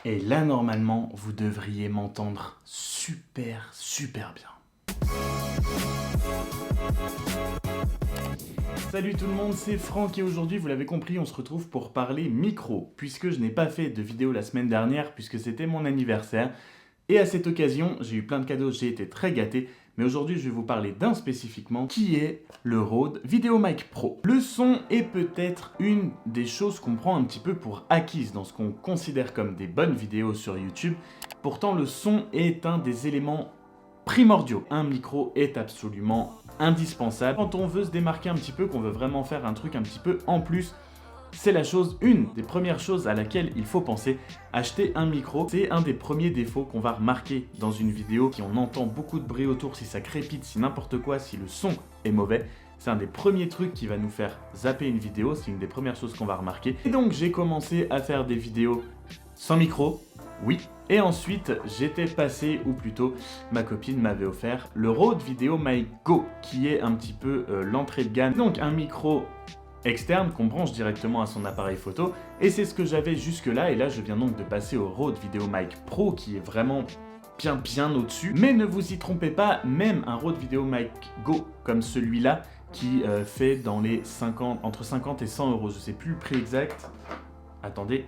Et là, normalement, vous devriez m'entendre super bien. Salut tout le monde, c'est Franck et aujourd'hui, vous l'avez compris, on se retrouve pour parler micro, puisque je n'ai pas fait de vidéo la semaine dernière, puisque c'était mon anniversaire. Et à cette occasion, j'ai eu plein de cadeaux, j'ai été très gâté, mais aujourd'hui, je vais vous parler d'un spécifiquement, qui est le Rode VideoMic Pro. Le son est peut-être une des choses qu'on prend un petit peu pour acquise dans ce qu'on considère comme des bonnes vidéos sur YouTube. Pourtant, le son est un des éléments primordiaux. Un micro est absolument indispensable. Quand on veut se démarquer un petit peu, qu'on veut vraiment faire un truc un petit peu en plus, c'est une des premières choses à laquelle il faut penser. Acheter un micro, c'est un des premiers défauts qu'on va remarquer dans une vidéo. Si on entend beaucoup de bruit autour, si ça crépite, si n'importe quoi, si le son est mauvais, c'est un des premiers trucs qui va nous faire zapper une vidéo. C'est une des premières choses qu'on va remarquer. Et donc j'ai commencé à faire des vidéos sans micro, oui. Et ensuite, j'étais passé, ou plutôt, ma copine m'avait offert le Rode VideoMic Go, qui est un petit peu l'entrée de gamme. Donc un micro externe qu'on branche directement à son appareil photo, et c'est ce que j'avais jusque là, et là je viens donc de passer au Rode VideoMic Pro qui est vraiment bien au-dessus. Mais ne vous y trompez pas, même un Rode VideoMic Go comme celui-là qui fait dans les entre 50 et 100 euros, je sais plus le prix exact, attendez,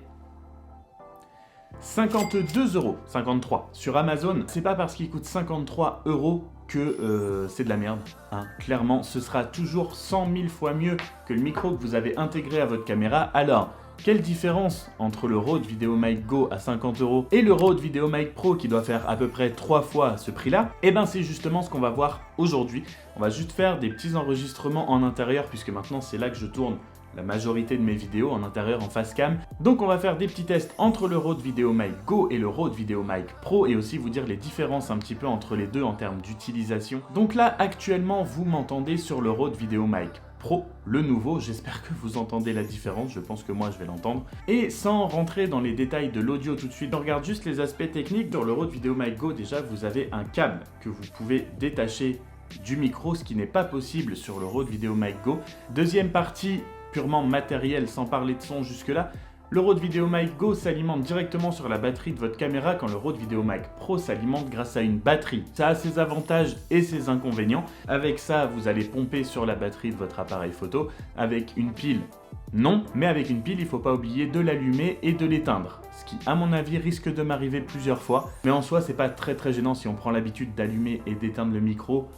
52 euros, 53 sur Amazon. C'est pas parce qu'il coûte 53 euros que c'est de la merde, hein. Clairement, ce sera toujours 100 000 fois mieux que le micro que vous avez intégré à votre caméra. Alors, quelle différence entre le Rode VideoMic Go à 50 euros et le Rode VideoMic Pro qui doit faire à peu près 3 fois ce prix-là? Eh ben, c'est justement ce qu'on va voir aujourd'hui. On va juste faire des petits enregistrements en intérieur puisque maintenant c'est là que je tourne la majorité de mes vidéos en intérieur en face cam. Donc on va faire des petits tests entre le Rode VideoMic Go et le Rode VideoMic Pro et aussi vous dire les différences un petit peu entre les deux en termes d'utilisation. Donc là actuellement vous m'entendez sur le Rode VideoMic Pro, le nouveau, j'espère que vous entendez la différence, je pense que moi je vais l'entendre. Et sans rentrer dans les détails de l'audio tout de suite, on regarde juste les aspects techniques. Sur le Rode VideoMic Go déjà vous avez un câble que vous pouvez détacher du micro, ce qui n'est pas possible sur le Rode VideoMic Go. Deuxième partie, purement matériel, sans parler de son jusque-là, le Rode VideoMic Go s'alimente directement sur la batterie de votre caméra quand le Rode VideoMic Pro s'alimente grâce à une batterie. Ça a ses avantages et ses inconvénients. Avec ça, vous allez pomper sur la batterie de votre appareil photo. Avec une pile, non, mais avec une pile, il ne faut pas oublier de l'allumer et de l'éteindre. Ce qui, à mon avis, risque de m'arriver plusieurs fois. Mais en soi, c'est pas très gênant si on prend l'habitude d'allumer et d'éteindre le micro.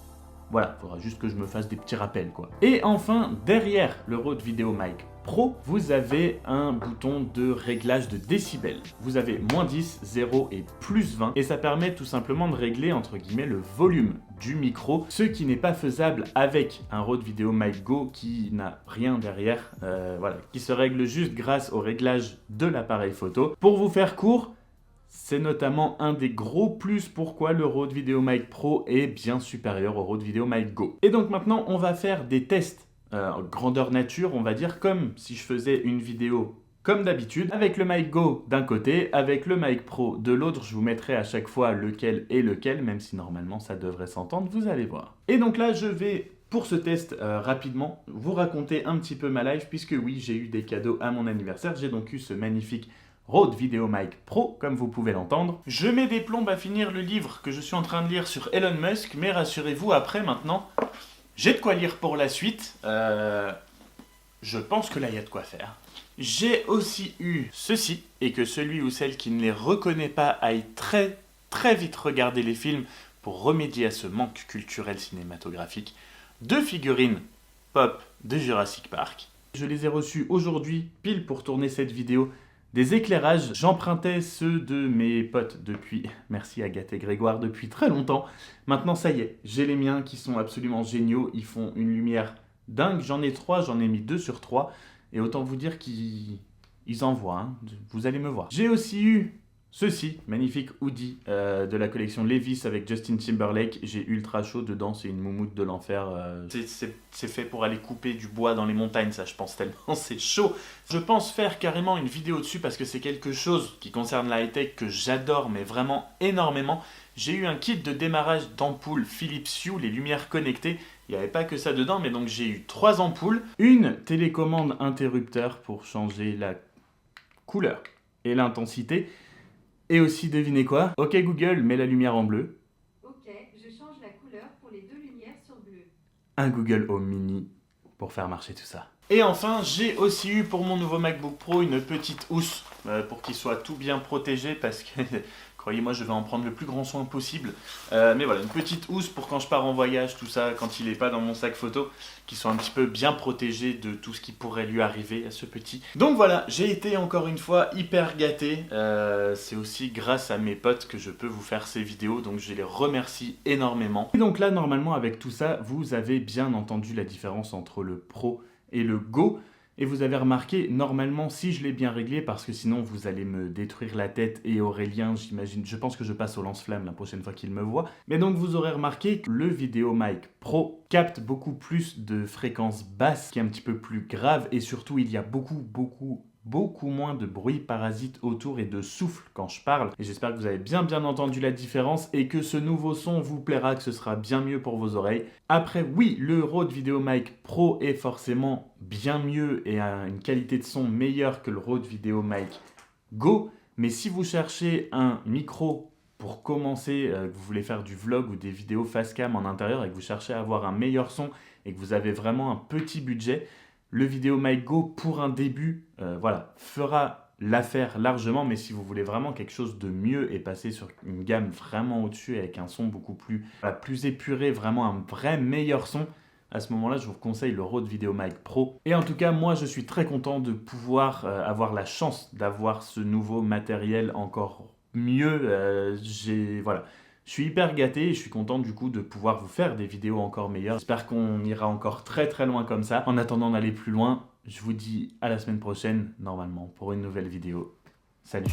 Voilà, il faudra juste que je me fasse des petits rappels, quoi. Et enfin, derrière le Rode VideoMic Pro, vous avez un bouton de réglage de décibels. Vous avez -10, 0 et +20. Et ça permet tout simplement de régler, entre guillemets, le volume du micro. Ce qui n'est pas faisable avec un Rode VideoMic Go qui n'a rien derrière. Voilà, qui se règle juste grâce au réglage de l'appareil photo. Pour vous faire court, c'est notamment un des gros plus pourquoi le Rode VideoMic Pro est bien supérieur au Rode VideoMic Go. Et donc maintenant, on va faire des tests grandeur nature, on va dire, comme si je faisais une vidéo comme d'habitude, avec le Mic Go d'un côté, avec le Mic Pro de l'autre. Je vous mettrai à chaque fois lequel est lequel, même si normalement ça devrait s'entendre, vous allez voir. Et donc là, je vais, pour ce test rapidement, vous raconter un petit peu ma life, puisque oui, j'ai eu des cadeaux à mon anniversaire. J'ai donc eu ce magnifique Rode VideoMic Pro, comme vous pouvez l'entendre. Je mets des plombes à finir le livre que je suis en train de lire sur Elon Musk, mais rassurez-vous, après, maintenant, j'ai de quoi lire pour la suite. Je pense que là, il y a de quoi faire. J'ai aussi eu ceci, et que celui ou celle qui ne les reconnaît pas aille très vite regarder les films pour remédier à ce manque culturel cinématographique. 2 figurines pop de Jurassic Park. Je les ai reçues aujourd'hui, pile pour tourner cette vidéo. Des éclairages, j'empruntais ceux de mes potes depuis, merci Agathe et Grégoire, depuis très longtemps. Maintenant ça y est, j'ai les miens qui sont absolument géniaux, ils font une lumière dingue. J'en ai 3, j'en ai mis 2 sur 3, et autant vous dire qu'ils envoient, hein. Vous allez me voir. J'ai aussi eu ceci, magnifique hoodie de la collection Levi's avec Justin Timberlake. J'ai ultra chaud dedans, c'est une moumoute de l'enfer. C'est fait pour aller couper du bois dans les montagnes, ça je pense tellement, c'est chaud. Je pense faire carrément une vidéo dessus parce que c'est quelque chose qui concerne la high-tech que j'adore, mais vraiment énormément. J'ai eu un kit de démarrage d'ampoules Philips Hue, les lumières connectées. Il n'y avait pas que ça dedans, mais donc j'ai eu 3 ampoules, une télécommande interrupteur pour changer la couleur et l'intensité, Et aussi, devinez quoi? Ok Google, mets la lumière en bleu. Ok, je change la couleur pour les deux lumières sur bleu. Un Google Home Mini pour faire marcher tout ça. Et enfin, j'ai aussi eu pour mon nouveau MacBook Pro une petite housse pour qu'il soit tout bien protégé parce que, croyez-moi, je vais en prendre le plus grand soin possible. Mais voilà, une petite housse pour quand je pars en voyage, tout ça, quand il n'est pas dans mon sac photo, qu'il soit un petit peu bien protégé de tout ce qui pourrait lui arriver à ce petit. Donc voilà, j'ai été encore une fois hyper gâté. C'est aussi grâce à mes potes que je peux vous faire ces vidéos, donc je les remercie énormément. Et donc là, normalement, avec tout ça, vous avez bien entendu la différence entre le Pro et le Go. Et vous avez remarqué, normalement, si je l'ai bien réglé, parce que sinon vous allez me détruire la tête, et Aurélien, j'imagine, je pense que je passe au lance-flamme la prochaine fois qu'il me voit. Mais donc vous aurez remarqué que le VideoMic Pro capte beaucoup plus de fréquences basses, qui est un petit peu plus grave, et surtout il y a beaucoup moins de bruit parasite autour et de souffle quand je parle. Et j'espère que vous avez bien entendu la différence et que ce nouveau son vous plaira, que ce sera bien mieux pour vos oreilles. Après, oui, le Rode VideoMic Pro est forcément bien mieux et a une qualité de son meilleure que le Rode VideoMic Go. Mais si vous cherchez un micro pour commencer, que vous voulez faire du vlog ou des vidéos face cam en intérieur et que vous cherchez à avoir un meilleur son et que vous avez vraiment un petit budget, le VideoMic Go, pour un début, voilà, fera l'affaire largement, mais si vous voulez vraiment quelque chose de mieux et passer sur une gamme vraiment au-dessus avec un son beaucoup plus, plus épuré, vraiment un vrai meilleur son, à ce moment-là, je vous conseille le Rode VideoMic Pro. Et en tout cas, moi, je suis très content de pouvoir avoir la chance d'avoir ce nouveau matériel encore mieux. Voilà. Je suis hyper gâté et je suis content du coup de pouvoir vous faire des vidéos encore meilleures. J'espère qu'on ira encore très loin comme ça. En attendant d'aller plus loin, je vous dis à la semaine prochaine, normalement, pour une nouvelle vidéo. Salut!